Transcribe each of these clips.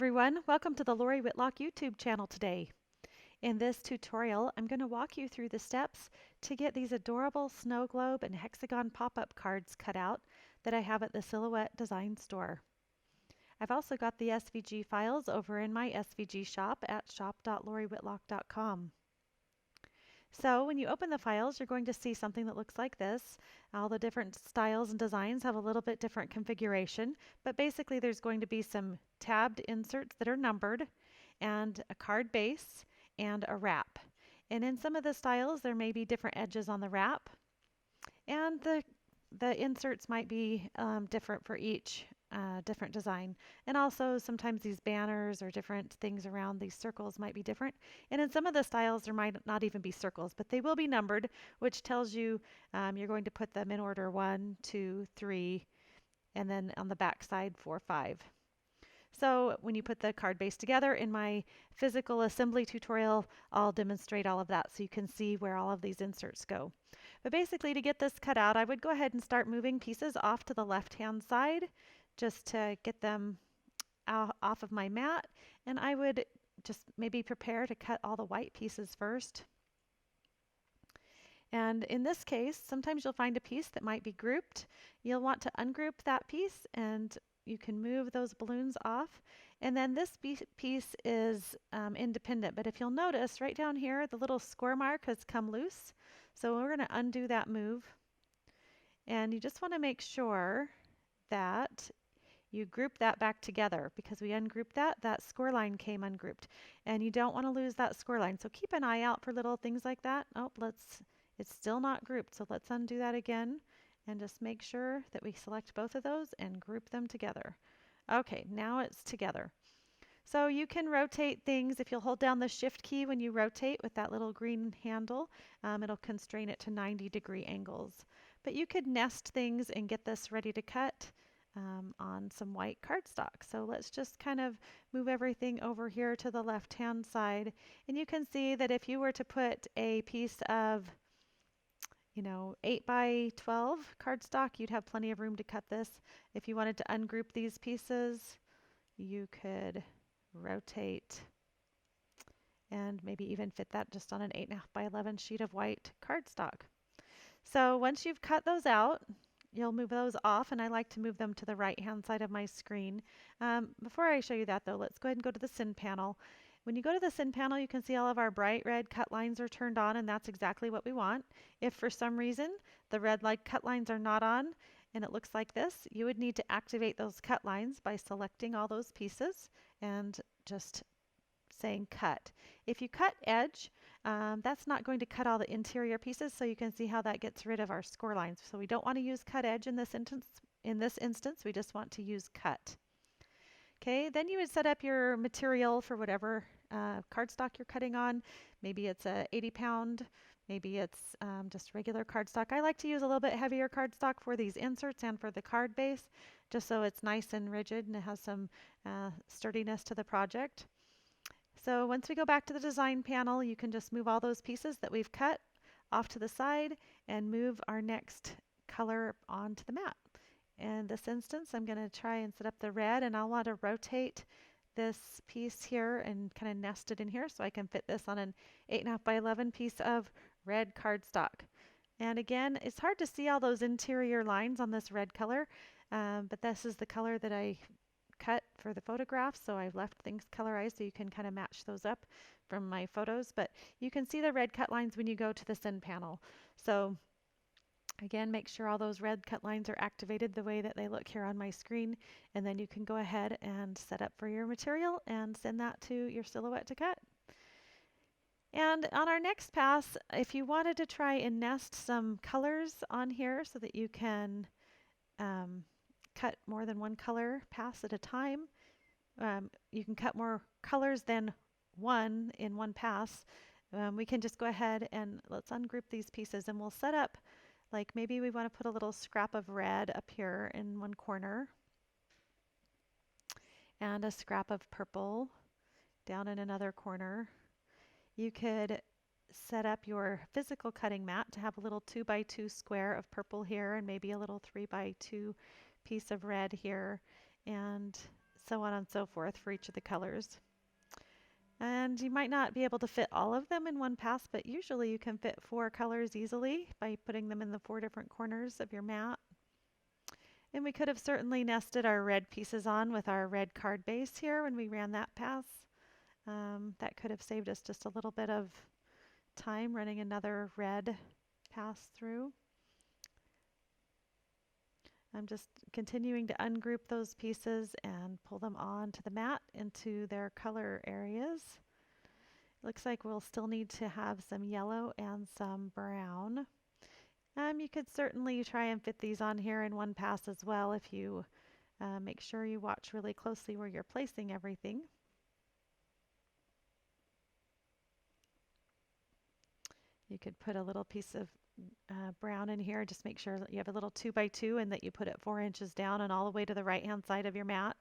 everyone, welcome to the Lori Whitlock YouTube channel today. In this tutorial, I'm going to walk you through the steps to get these adorable snow globe and hexagon pop-up cards cut out that I have at the Silhouette design store. I've also got the SVG files over in my SVG shop at shop.loriwhitlock.com. So when you open the files, you're going to see something that looks like this. All the different styles and designs have a little bit different configuration, but basically there's going to be some tabbed inserts that are numbered, and a card base, and a wrap. And in some of the styles, there may be different edges on the wrap, and the inserts might be different for each different design. And also sometimes these banners or different things around these circles might be different. And in some of the styles there might not even be circles, but they will be numbered, which tells you you're going to put them in order 1, 2, 3, and then on the back side 4, 5. So when you put the card base together, in my physical assembly tutorial, I'll demonstrate all of that so you can see where all of these inserts go. But basically, to get this cut out, I would go ahead and start moving pieces off to the left-hand side just to get them off of my mat. And I would just maybe prepare to cut all the white pieces first. And in this case, sometimes you'll find a piece that might be grouped. You'll want to ungroup that piece, and you can move those balloons off. And then this piece is independent, but if you'll notice right down here, the little score mark has come loose. So we're going to undo that move. And you just want to make sure that you group that back together, because we ungrouped that score line came ungrouped. And you don't want to lose that score line. So keep an eye out for little things like that. Oh, it's still not grouped, so let's undo that again. And just make sure that we select both of those and group them together. Okay, now it's together. So you can rotate things. If you'll hold down the shift key when you rotate with that little green handle, it'll constrain it to 90-degree angles. But you could nest things and get this ready to cut on some white cardstock. So let's just kind of move everything over here to the left-hand side. And you can see that if you were to put a piece of 8 by 12 cardstock, you'd have plenty of room to cut this. If you wanted to ungroup these pieces, you could rotate and maybe even fit that just on an 8.5 by 11 sheet of white cardstock. So once you've cut those out, you'll move those off, and I like to move them to the right-hand side of my screen. Before I show you that though, let's go ahead and go to the Syn panel. When you go to the Syn panel, you can see all of our bright red cut lines are turned on, and that's exactly what we want. If for some reason the red cut lines are not on and it looks like this, you would need to activate those cut lines by selecting all those pieces and just saying cut. If you cut edge, that's not going to cut all the interior pieces, so you can see how that gets rid of our score lines. So we don't want to use cut edge in this instance. We just want to use cut. Okay, then you would set up your material for whatever cardstock you're cutting on. Maybe it's a 80-pound, maybe it's just regular cardstock. I like to use a little bit heavier cardstock for these inserts and for the card base, just so it's nice and rigid and it has some sturdiness to the project. So once we go back to the design panel, you can just move all those pieces that we've cut off to the side and move our next color onto the mat. In this instance, I'm going to try and set up the red, and I'll want to rotate this piece here and kind of nest it in here so I can fit this on an 8.5 by 11 piece of red cardstock. And again, it's hard to see all those interior lines on this red color, but this is the color that I cut for the photograph, so I've left things colorized so you can kind of match those up from my photos. But you can see the red cut lines when you go to the Syn panel. So again, make sure all those red cut lines are activated the way that they look here on my screen, and then you can go ahead and set up for your material and send that to your Silhouette to cut. And on our next pass, if you wanted to try and nest some colors on here so that you can cut more than one color pass at a time, you can cut more colors than one in one pass. We can just go ahead and let's ungroup these pieces, and we'll set up, like maybe we want to put a little scrap of red up here in one corner and a scrap of purple down in another corner. You could set up your physical cutting mat to have a little 2 by 2 square of purple here and maybe a little 3 by 2 piece of red here, and so on and so forth for each of the colors. And you might not be able to fit all of them in one pass, but usually you can fit 4 colors easily by putting them in the 4 different corners of your mat. And we could have certainly nested our red pieces on with our red card base here when we ran that pass. That could have saved us just a little bit of time running another red pass through. I'm just continuing to ungroup those pieces and pull them onto the mat into their color areas. Looks like we'll still need to have some yellow and some brown. You could certainly try and fit these on here in one pass as well if you make sure you watch really closely where you're placing everything. You could put a little piece of brown in here. Just make sure that you have a little 2x2 and that you put it 4 inches down and all the way to the right hand side of your mat.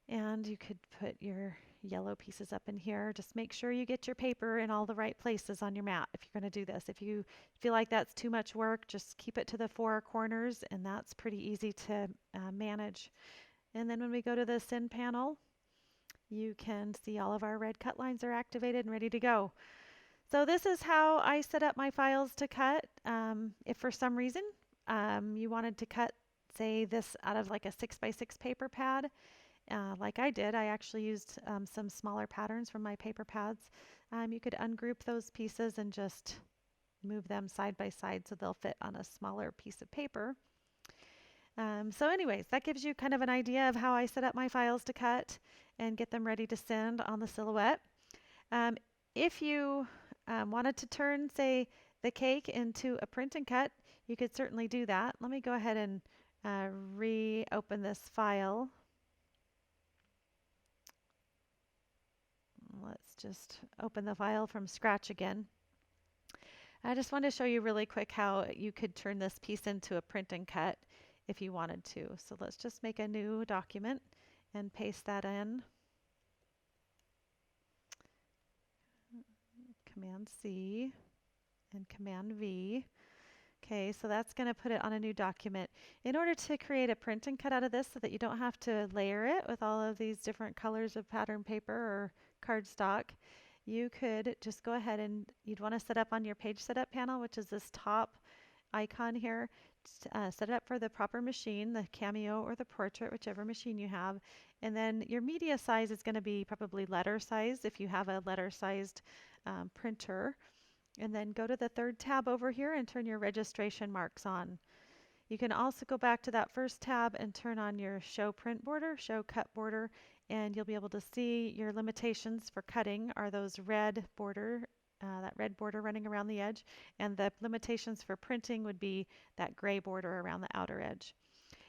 And you could put your yellow pieces up in here. Just make sure you get your paper in all the right places on your mat if you're going to do this. If you feel like that's too much work, just keep it to the 4 corners, and that's pretty easy to manage. And then when we go to the send panel, you can see all of our red cut lines are activated and ready to go. So this is how I set up my files to cut. If for some reason you wanted to cut, say, this out of like a 6x6 paper pad, like I did, I actually used some smaller patterns from my paper pads. You could ungroup those pieces and just move them side by side so they'll fit on a smaller piece of paper. So anyways, that gives you kind of an idea of how I set up my files to cut and get them ready to send on the Silhouette. If you wanted to turn, say, the cake into a print and cut, you could certainly do that. Let me go ahead and reopen this file. Let's just open the file from scratch again. I just wanted to show you really quick how you could turn this piece into a print and cut if you wanted to. So let's just make a new document and paste that in. Command C and Command V. Okay, so that's going to put it on a new document. In order to create a print and cut out of this so that you don't have to layer it with all of these different colors of pattern paper or cardstock, you could just go ahead and you'd want to set up on your page setup panel, which is this top icon here. Set it up for the proper machine, the Cameo or the Portrait, whichever machine you have. And then your media size is going to be probably letter size if you have a letter sized printer. And then go to the 3rd tab over here and turn your registration marks on. You can also go back to that first tab and turn on your show print border, show cut border, and you'll be able to see your limitations for cutting are those red border, that red border running around the edge, and the limitations for printing would be that gray border around the outer edge.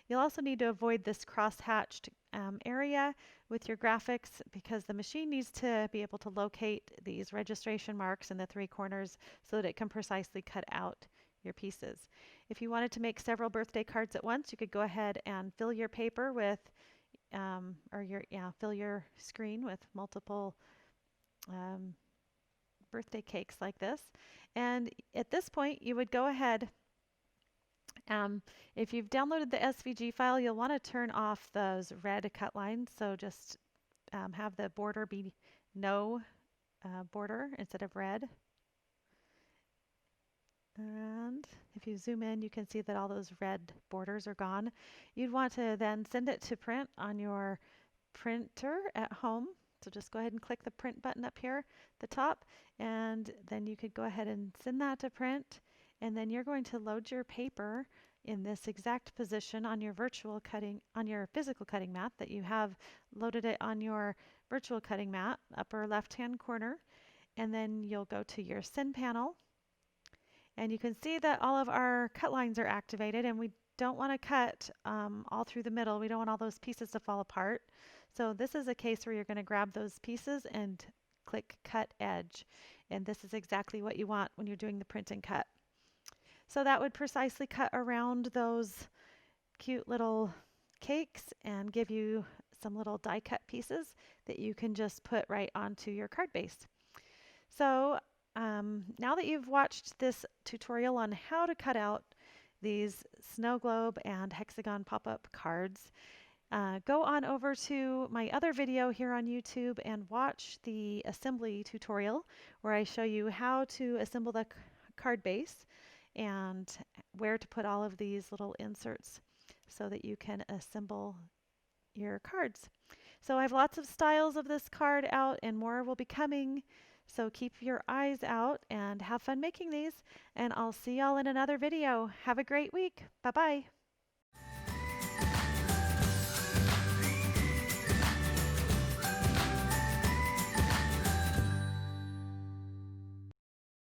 You'll also need to avoid this cross-hatched area with your graphics because the machine needs to be able to locate these registration marks in the 3 corners so that it can precisely cut out your pieces. If you wanted to make several birthday cards at once, you could go ahead and fill your paper with, fill your screen with multiple birthday cakes like this. And at this point, you would go ahead. If you've downloaded the SVG file, you'll want to turn off those red cut lines. So just have the border be no border instead of red. And if you zoom in, you can see that all those red borders are gone. You'd want to then send it to print on your printer at home. So just go ahead and click the print button up here at the top, and then you could go ahead and send that to print. And then you're going to load your paper in this exact position on your virtual cutting, on your physical cutting mat that you have loaded it on your virtual cutting mat, upper left-hand corner. And then you'll go to your send panel. And you can see that all of our cut lines are activated, and we don't want to cut all through the middle. We don't want all those pieces to fall apart. So this is a case where you're going to grab those pieces and click Cut Edge. And this is exactly what you want when you're doing the print and cut. So that would precisely cut around those cute little cakes and give you some little die cut pieces that you can just put right onto your card base. So now that you've watched this tutorial on how to cut out these Snowglobe and Hexagon pop-up cards, Go on over to my other video here on YouTube and watch the assembly tutorial where I show you how to assemble the card base and where to put all of these little inserts so that you can assemble your cards. So I have lots of styles of this card out and more will be coming. So keep your eyes out and have fun making these. And I'll see y'all in another video. Have a great week. Bye-bye.